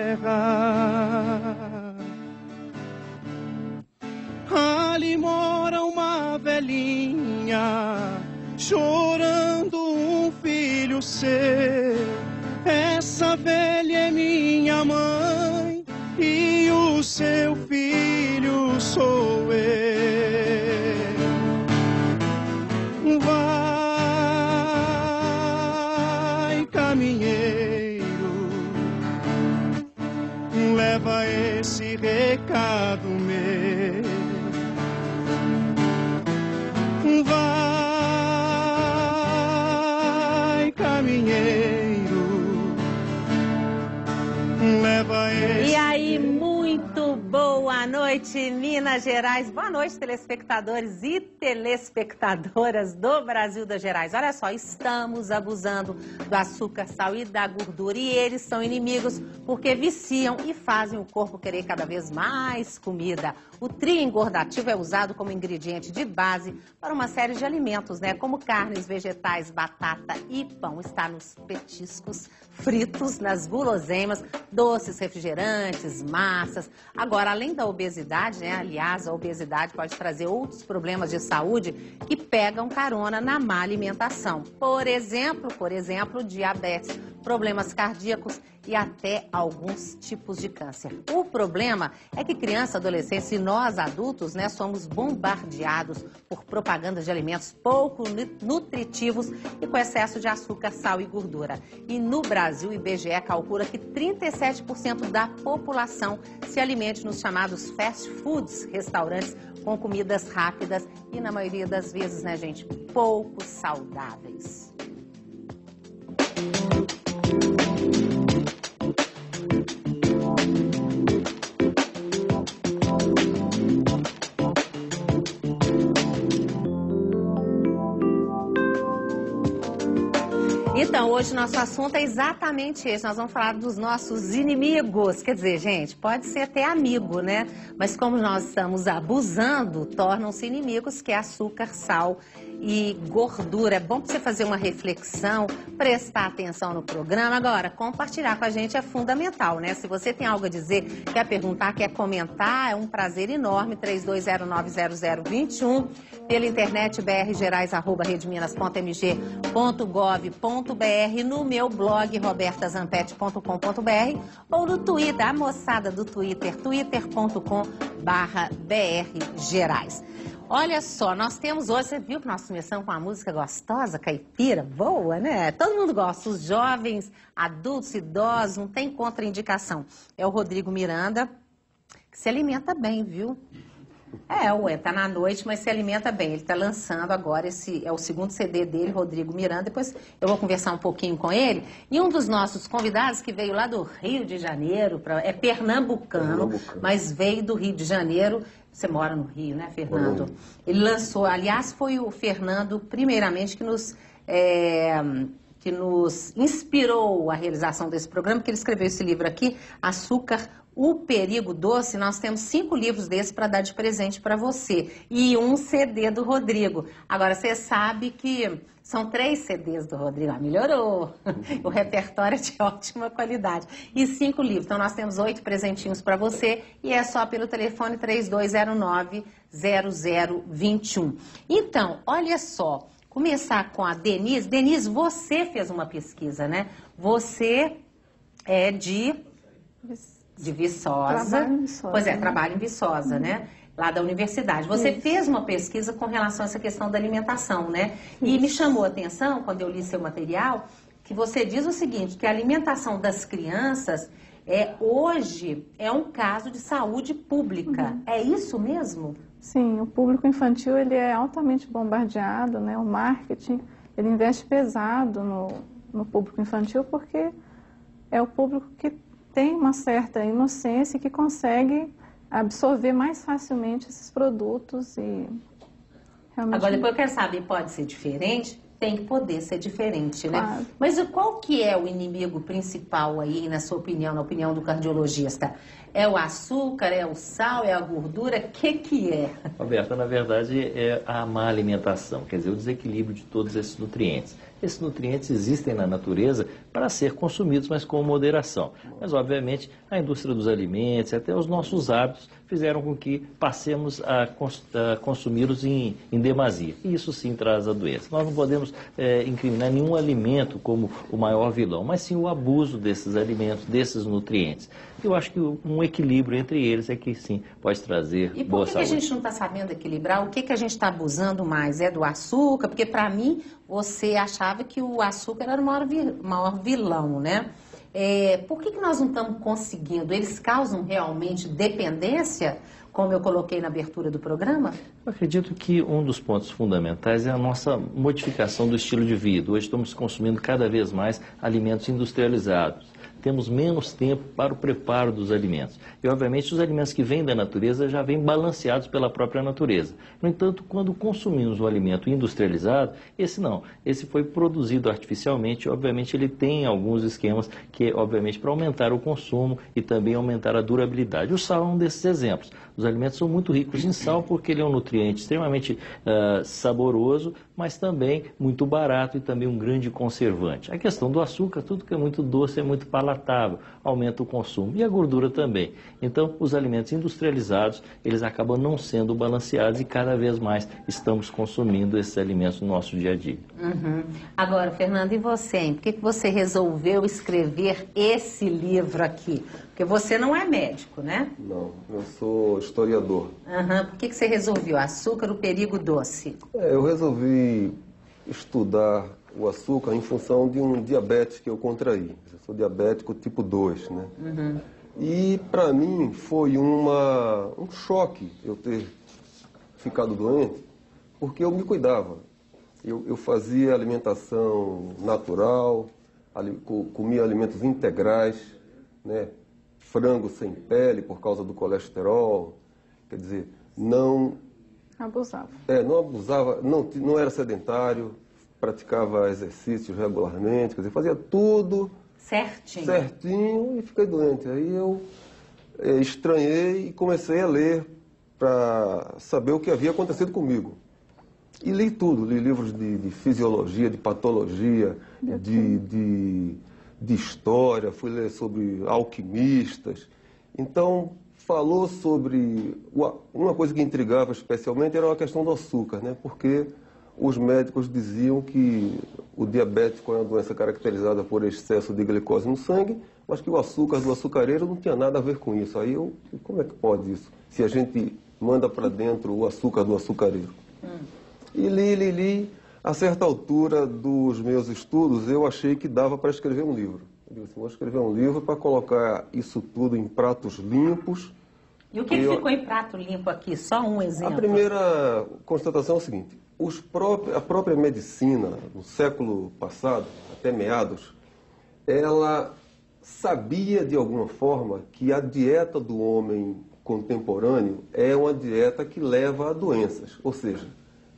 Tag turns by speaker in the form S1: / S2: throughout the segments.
S1: terra. Ali mora uma velhinha, chorando um filho seu. Essa velha é minha mãe e o seu filho sou eu. Vai, caminheiro, leva esse recado meu. Vai, caminheiro, leva esse...
S2: E aí, muito boa noite, Minas Gerais. Boa noite, telespectadores e telespectadoras do Brasil das Gerais. Olha só, estamos abusando do açúcar, sal e da gordura. E eles são inimigos porque viciam e fazem o corpo querer cada vez mais comida. O trio engordativo é usado como ingrediente de base para uma série de alimentos, né? Como carnes, vegetais, batata e pão. Está nos petiscos, fritos, nas guloseimas, doces, refrigerantes, massas. Agora, além da obesidade, né? Aliás, a obesidade pode trazer outros problemas de saúde que pegam carona na má alimentação. Por exemplo, diabetes, problemas cardíacos e até alguns tipos de câncer. O problema é que criança, adolescência e nós adultos, né, somos bombardeados por propagandas de alimentos pouco nutritivos e com excesso de açúcar, sal e gordura. E no Brasil, o IBGE calcula que 37% da população se alimente nos chamados fast foods, restaurantes com comidas rápidas e, na maioria das vezes, né, gente, pouco saudáveis. Então, hoje nosso assunto é exatamente esse. Nós vamos falar dos nossos inimigos. Quer dizer, gente, pode ser até amigo, né? Mas como nós estamos abusando, tornam-se inimigos, que é açúcar, sal e gordura. É bom para você fazer uma reflexão, prestar atenção no programa. Agora, compartilhar com a gente é fundamental, né? Se você tem algo a dizer, quer perguntar, quer comentar, é um prazer enorme. 32090021, pela internet brgerais@redeminas.mg.gov.br, no meu blog robertazampete.com.br ou no Twitter, a moçada do Twitter, twitter.com/brgerais. Olha só, nós temos hoje, você viu que nós começamos com uma música gostosa, caipira, boa, né? Todo mundo gosta, os jovens, adultos, idosos, não tem contraindicação. É o Rodrigo Miranda, que se alimenta bem, viu? Tá na noite, mas se alimenta bem. Ele tá lançando agora, esse é o segundo CD dele, Rodrigo Miranda. Depois eu vou conversar um pouquinho com ele. E um dos nossos convidados, que veio lá do Rio de Janeiro, é pernambucano, mas veio do Rio de Janeiro. Você mora no Rio, né, Fernando? Ele lançou, aliás, foi o Fernando, primeiramente, que nos inspirou a realização desse programa, porque ele escreveu esse livro aqui, Açúcar, o Perigo Doce. Nós temos 5 livros desses para dar de presente para você. E um CD do Rodrigo. Agora, você sabe que são 3 CDs do Rodrigo. Melhorou. O repertório é de ótima qualidade. E 5 livros. Então, nós temos 8 presentinhos para você. E é só pelo telefone 3209-0021. Então, olha só. Começar com a Denise. Denise, você fez uma pesquisa, né? Você é de Viçosa.
S3: Trabalho em Viçosa.
S2: Pois é, trabalha em Viçosa, né? Lá da universidade. Você fez uma pesquisa com relação a essa questão da alimentação, né? E me chamou a atenção, quando eu li seu material, que você diz o seguinte, que a alimentação das crianças hoje é um caso de saúde pública. É isso mesmo?
S3: Sim, o público infantil ele é altamente bombardeado, né? O marketing, ele investe pesado no público infantil porque é o público que tem uma certa inocência e que consegue absorver mais facilmente esses produtos e realmente...
S2: Agora, depois eu quero saber, pode ser diferente? Tem que poder ser diferente, né?
S3: Claro.
S2: Mas qual que é o inimigo principal aí, na sua opinião, na opinião do cardiologista? É o açúcar, é o sal, é a gordura? O que é?
S4: Roberta, na verdade é a má alimentação, quer dizer, o desequilíbrio de todos esses nutrientes. Esses nutrientes existem na natureza para ser consumidos, mas com moderação. Mas, obviamente, a indústria dos alimentos, até os nossos hábitos, fizeram com que passemos a consumi-los em demasia. E isso sim traz a doença. Nós não podemos incriminar nenhum alimento como o maior vilão, mas sim o abuso desses alimentos, desses nutrientes. Eu acho que um equilíbrio entre eles é que sim pode trazer boa saúde.
S2: E por que a gente não está sabendo equilibrar? O que a gente está abusando mais? É do açúcar? Porque para mim, você achava que o açúcar era o maior vilão, né? Por que nós não estamos conseguindo? Eles causam realmente dependência, como eu coloquei na abertura do programa?
S4: Eu acredito que um dos pontos fundamentais é a nossa modificação do estilo de vida. Hoje estamos consumindo cada vez mais alimentos industrializados. Temos menos tempo para o preparo dos alimentos. E, obviamente, os alimentos que vêm da natureza já vêm balanceados pela própria natureza. No entanto, quando consumimos o alimento industrializado, esse não. Esse foi produzido artificialmente. Obviamente, ele tem alguns esquemas que, obviamente, para aumentar o consumo e também aumentar a durabilidade. O sal é um desses exemplos. Os alimentos são muito ricos em sal porque ele é um nutriente extremamente saboroso, mas também muito barato e também um grande conservante. A questão do açúcar, tudo que é muito doce é muito palatável, aumenta o consumo. E a gordura também. Então, os alimentos industrializados, eles acabam não sendo balanceados e cada vez mais estamos consumindo esses alimentos no nosso dia a dia.
S2: Uhum. Agora, Fernando, e você, hein? Por que você resolveu escrever esse livro aqui? Porque você não é médico, né?
S5: Não, eu sou historiador.
S2: Uhum. Por que você resolveu? Açúcar, o perigo doce?
S5: Eu resolvi estudar o açúcar em função de um diabetes que eu contraí. Eu sou diabético tipo 2, né?
S2: Uhum.
S5: E para mim foi um choque eu ter ficado doente, porque eu me cuidava. Eu fazia alimentação natural, comia alimentos integrais, né? Frango sem pele por causa do colesterol, quer dizer, não
S3: Abusava.
S5: Não abusava, não era sedentário, praticava exercícios regularmente, quer dizer, fazia tudo certinho e fiquei doente. Aí eu estranhei e comecei a ler para saber o que havia acontecido comigo. E li tudo, li livros de fisiologia, de patologia, de história, fui ler sobre alquimistas. Então, falou sobre... Uma coisa que intrigava especialmente era a questão do açúcar, né? Porque os médicos diziam que o diabético é uma doença caracterizada por excesso de glicose no sangue, mas que o açúcar do açucareiro não tinha nada a ver com isso. Aí como é que pode isso? Se a gente manda para dentro o açúcar do açucareiro. E li. A certa altura dos meus estudos, eu achei que dava para escrever um livro. Eu disse, vou escrever um livro para colocar isso tudo em pratos limpos.
S2: E o que ficou em prato limpo aqui? Só um exemplo.
S5: A primeira constatação é o seguinte, a própria medicina, no século passado, até meados, ela sabia de alguma forma que a dieta do homem contemporâneo é uma dieta que leva a doenças, ou seja,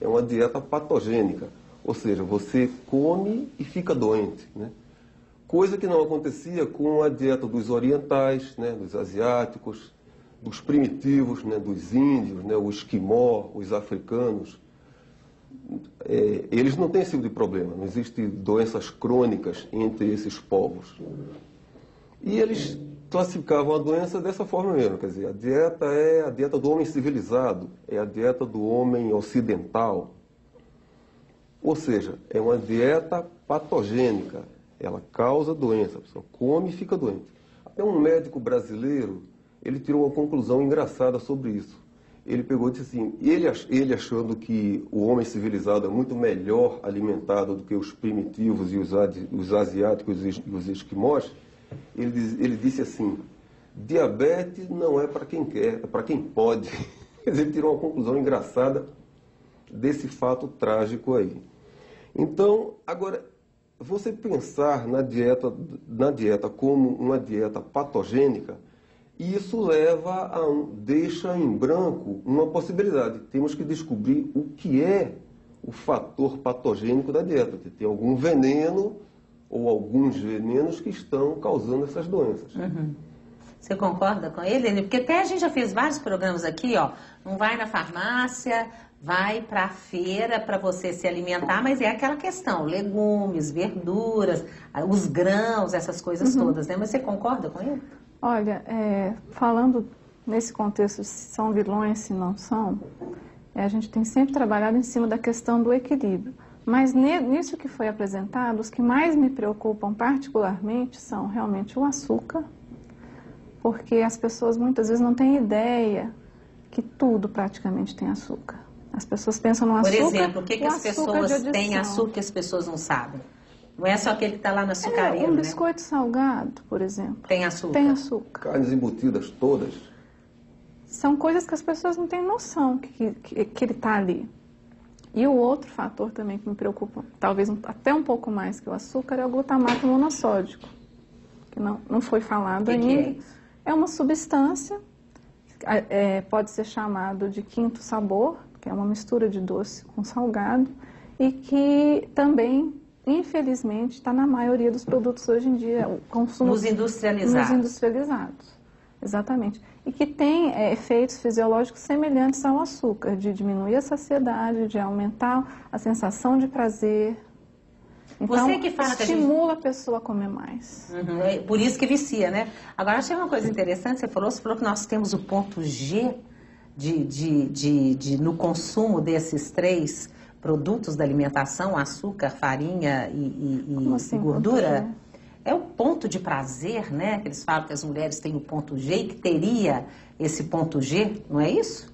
S5: é uma dieta patogênica, ou seja, você come e fica doente, né? Coisa que não acontecia com a dieta dos orientais, né, dos asiáticos, dos primitivos, né, dos índios, né, o esquimó, os africanos. Eles não têm esse tipo de problema, não existem doenças crônicas entre esses povos. E eles classificavam a doença dessa forma mesmo, quer dizer, a dieta é a dieta do homem civilizado, é a dieta do homem ocidental. Ou seja, é uma dieta patogênica, ela causa doença, a pessoa come e fica doente. Até um médico brasileiro, ele tirou uma conclusão engraçada sobre isso. Ele pegou e disse assim, ele achando que o homem civilizado é muito melhor alimentado do que os primitivos e os asiáticos e os esquimós, ele disse assim, diabetes não é para quem quer, é para quem pode. Quer dizer, ele tirou uma conclusão engraçada desse fato trágico aí. Então, agora, você pensar na dieta como uma dieta patogênica, isso deixa em branco uma possibilidade. Temos que descobrir o que é o fator patogênico da dieta. Tem algum veneno ou alguns venenos que estão causando essas doenças.
S2: Uhum. Você concorda com ele? Porque até a gente já fez vários programas aqui, ó. Não vai na farmácia, vai para a feira para você se alimentar, mas é aquela questão, legumes, verduras, os grãos, essas coisas todas, né? Mas você concorda com ele?
S3: Olha, falando nesse contexto, se são vilões, se não são, a gente tem sempre trabalhado em cima da questão do equilíbrio. Mas nisso que foi apresentado, os que mais me preocupam particularmente são realmente o açúcar, porque as pessoas muitas vezes não têm ideia que tudo praticamente tem açúcar. As pessoas pensam no açúcar.
S2: Por exemplo, o que as pessoas têm açúcar que as pessoas não sabem? Não é só aquele que está lá na açucareira,
S3: um biscoito salgado, por exemplo.
S2: Tem açúcar?
S3: Tem açúcar.
S5: Carnes embutidas todas.
S3: São coisas que as pessoas não têm noção que ele está ali. E o outro fator também que me preocupa, talvez até um pouco mais que o açúcar, é o glutamato monossódico, que não foi falado ainda.
S2: Que é isso?
S3: É uma substância, pode ser chamado de quinto sabor, que é uma mistura de doce com salgado, e que também, infelizmente, está na maioria dos produtos hoje em dia. O consumo
S2: Nos industrializados.
S3: Nos industrializados, exatamente. E que tem efeitos fisiológicos semelhantes ao açúcar, de diminuir a saciedade, de aumentar a sensação de prazer. Então,
S2: Você que fala
S3: estimula a pessoa a comer mais.
S2: Uhum, por isso que vicia, né? Agora, achei uma coisa interessante, você falou que nós temos o ponto G no consumo desses 3 produtos da alimentação, açúcar, farinha e
S3: assim,
S2: gordura. É o ponto de prazer, né? Que eles falam que as mulheres têm o ponto G e que teria esse ponto G, não é isso?